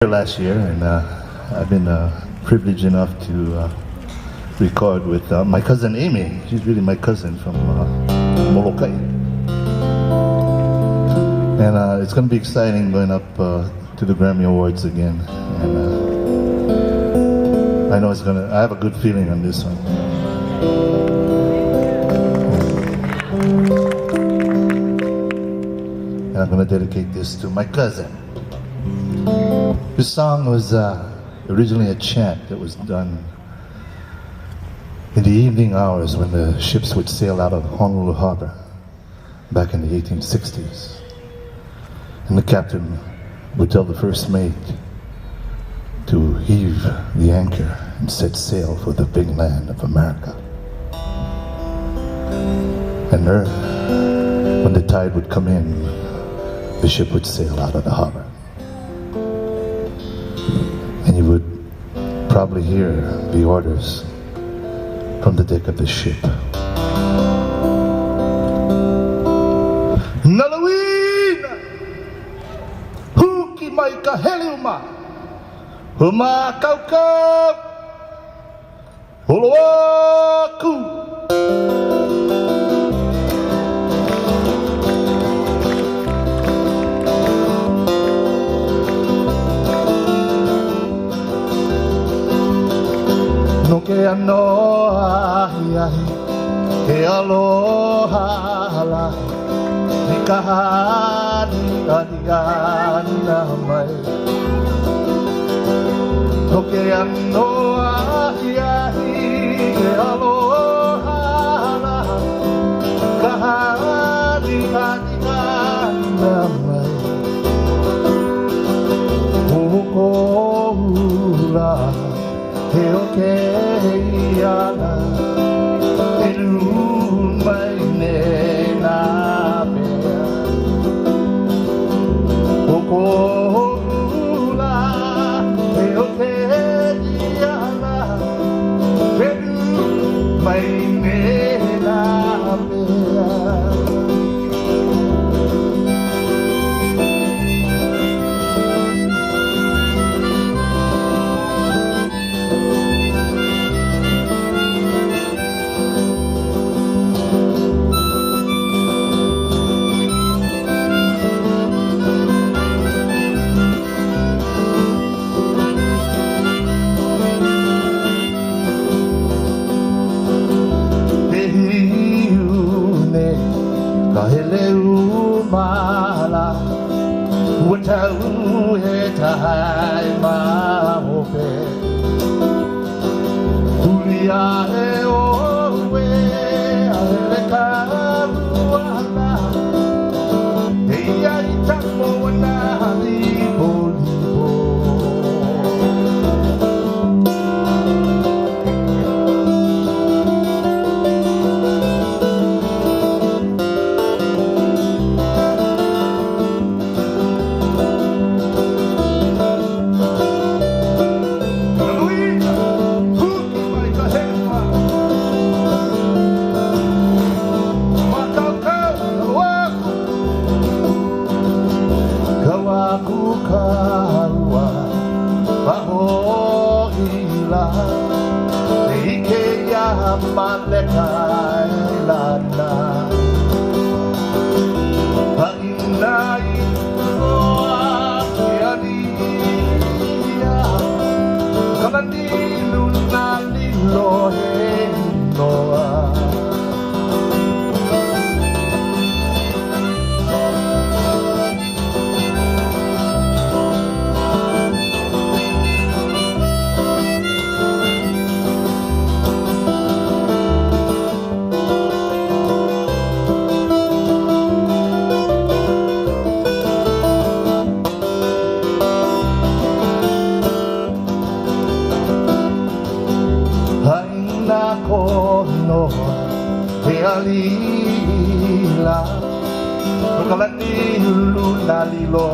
Last year, and I've been privileged enough to record with my cousin Amy. She's really my cousin from Molokai, and it's going to be exciting going up to the Grammy Awards again. And I know it's going to. I have a good feeling on this one. And I'm going to dedicate this to my cousin. This song was originally a chant that was done in the evening hours when the ships would sail out of Honolulu Harbor back in the 1860s. And the captain would tell the first mate to heave the anchor and set sail for the big land of America. And there, when the tide would come in, the ship would sail out of the harbor. And you would probably hear the orders from the deck of the ship. Nalawina, huki mai ka heliuma, huma kaukau, holoaku. No ke anoa ahi, ke aloha lahi, ni ka hani ana mai. No ke anoa ahi, ke aloha lahi, ka hani ana mai. Hukora he o ke iana e lumai ne na mea o koula he o ke iana e lumai ne na mea. Kahele umala, watau he tahai mahope. Hulia he owe, ahele karuana, heia I tamo wana libo libo. Kawaku kawa pahoila Ike ya maleka ilana Hainai noa kiania Kananilu nalilo he noa kono he alila Kalani luna lilo